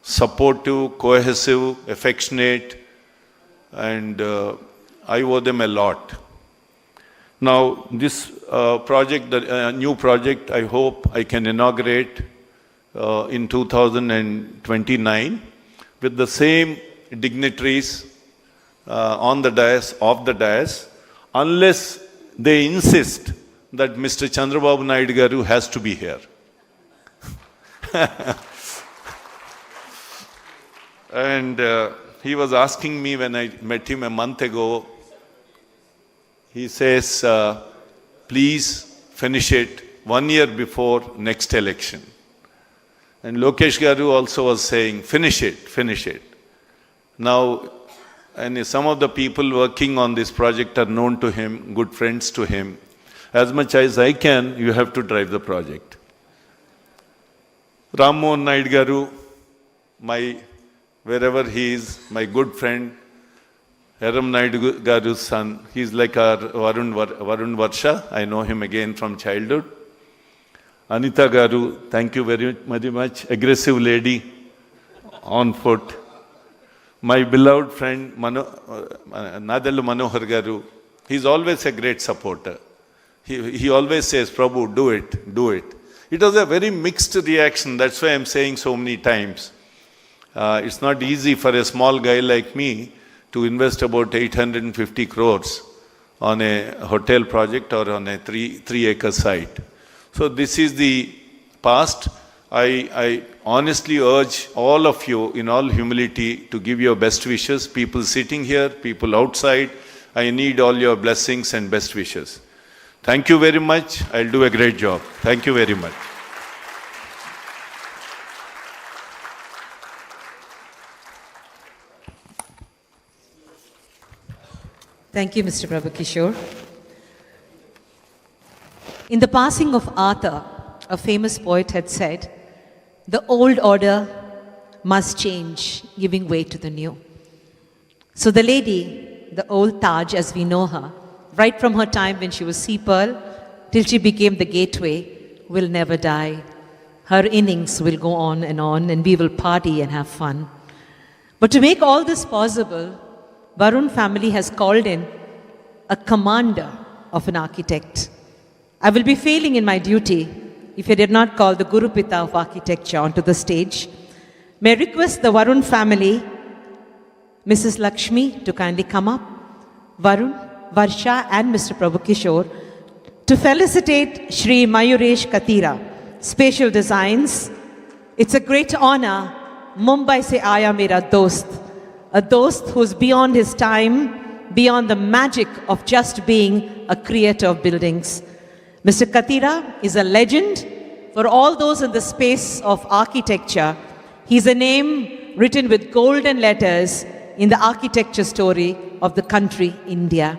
supportive, cohesive, affectionate, and I owe them a lot. Now, this project, the new project, I hope I can inaugurate in 2029 with the same dignitaries on the dais, off the dais, unless they insist that Mr. Chandrababu Naidu Garu has to be here. And he was asking me when I met him a month ago, he says, please finish it 1 year before next election. And Lokesh Garu also was saying, finish it. Now, and some of the people working on this project are known to him, good friends to him. As much as I can, you have to drive the project. Ram Mohan Naidu Garu, wherever he is, my good friend, Eram Naidu Garu's son, he's like our Varun Varsha. I know him again from childhood. Anita Garu, thank you very much. Aggressive lady on foot. My beloved friend, Nadallu Manohar Garu, he's always a great supporter. He always says, Prabhu, do it. It was a very mixed reaction. That's why I'm saying so many times. It's not easy for a small guy like me to invest about 850 crores on a hotel project or on a 3-acre site. So this is the past. I honestly urge all of you in all humility to give your best wishes. People sitting here, people outside, I need all your blessings and best wishes. Thank you very much. I'll do a great job. Thank you very much.
Thank you, Mr. Prabhu Kishore. In the passing of Arthur, a famous poet had said, the old order must change, giving way to the new. So the lady, the old Taj as we know her, right from her time when she was sea pearl till she became the gateway, will never die. Her innings will go on, and we will party and have fun. But to make all this possible, Varun family has called in a commander of an architect. I will be failing in my duty if I did not call the Guru Pita of architecture onto the stage. May I request the Varun family, Mrs. Lakshmi, to kindly come up, Varun, Varsha and Mr. Prabhu Kishore, to felicitate Shri Mayuresh Katira, Spatial Designs. It's a great honor. Mumbai se aaya mera dost, a dost who's beyond his time, beyond the magic of just being a creator of buildings. Mr. Katira is a legend for all those in the space of architecture. He's a name written with golden letters in the architecture story of the country, India.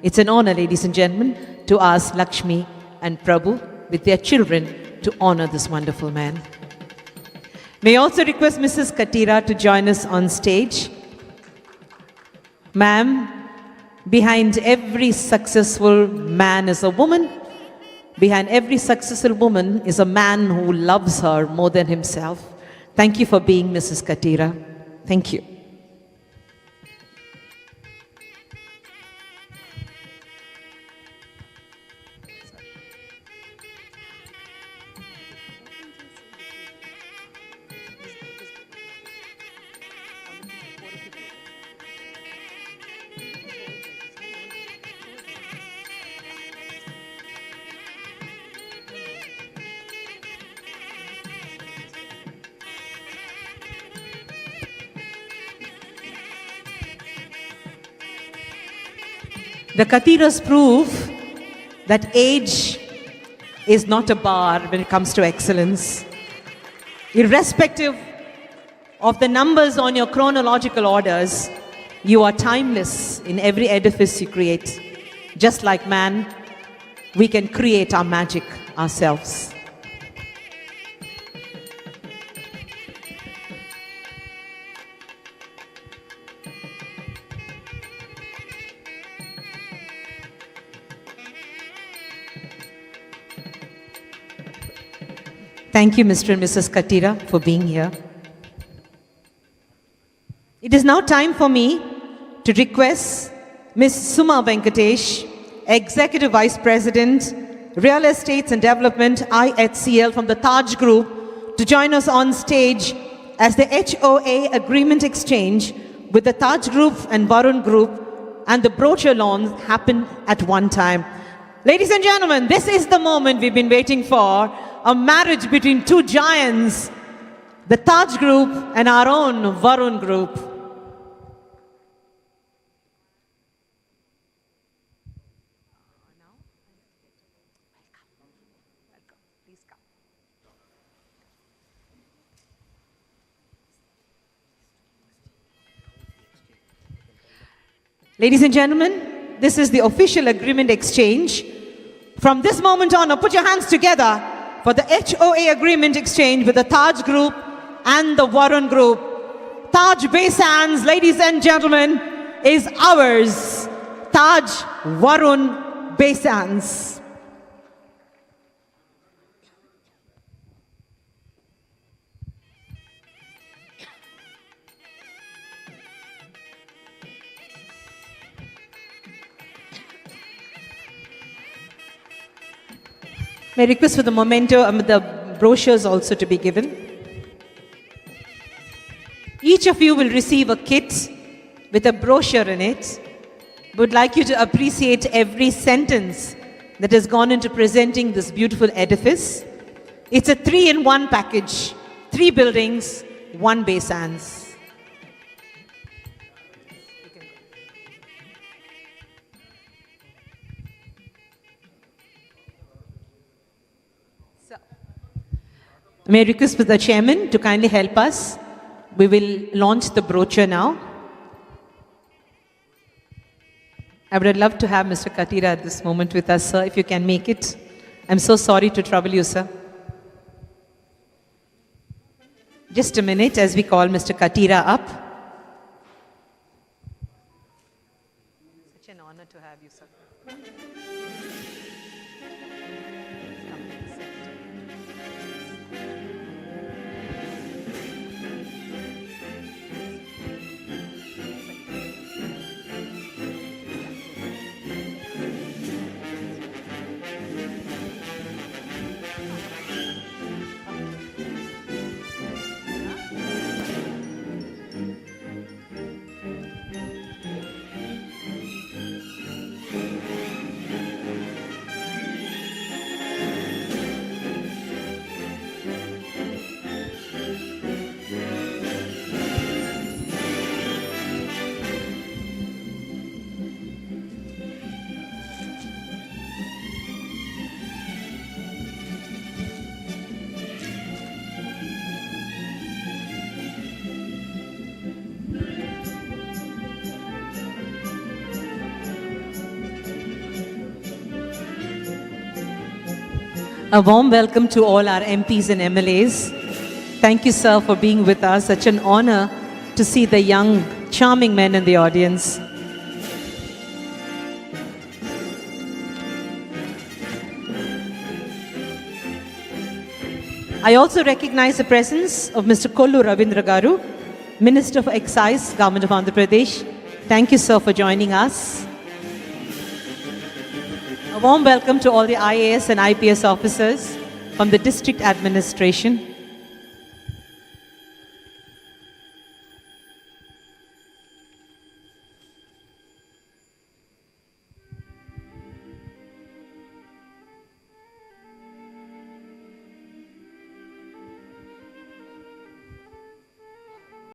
It's an honor, ladies and gentlemen, to ask Lakshmi and Prabhu with their children to honor this wonderful man. May I also request Mrs. Katira to join us on stage. Ma'am, behind every successful man is a woman. Behind every successful woman is a man who loves her more than himself. Thank you for being Mrs. Katira. Thank you. The Katiras prove that age is not a bar when it comes to excellence. Irrespective of the numbers on your chronological orders, you are timeless in every edifice you create. Just like man, we can create our magic ourselves. Thank you, Mr. and Mrs. Katira, for being here. It is now time for me to request Ms. Suma Venkatesh, Executive Vice President, Real Estates and Development, IHCL from the Taj Group, to join us on stage as the HOA Agreement Exchange with the Taj Group and Varun Group and the brochure launch happen at one time. Ladies and gentlemen, this is the moment we've been waiting for. A marriage between two giants, the Taj Group and our own Varun Group. Ladies and gentlemen, this is the official agreement exchange. From this moment on, now put your hands together for the HOA agreement exchange with the Taj Group and the Varun Group. Taj Bay Sands, ladies and gentlemen, is ours. Taj Varun Bay Sands. May I request for the memento and the brochures also to be given. Each of you will receive a kit with a brochure in it. Would like you to appreciate every sentence that has gone into presenting this beautiful edifice. It's a 3-in-1 package, 3 buildings, 1 Bay Sands. May I request for the chairman to kindly help us. We will launch the brochure now. I would love to have Mr. Katira at this moment with us, sir, if you can make it. I'm so sorry to trouble you, sir. Just a minute as we call Mr. Katira up. Such an honor to have you, sir. A warm welcome to all our MPs and MLAs. Thank you, sir, for being with us. Such an honor to see the young, charming men in the audience. I also recognize the presence of Mr. Kollu Ravindra Garu, Minister for Excise, Government of Andhra Pradesh. Thank you, sir, for joining us. A warm welcome to all the IAS and IPS officers from the district administration.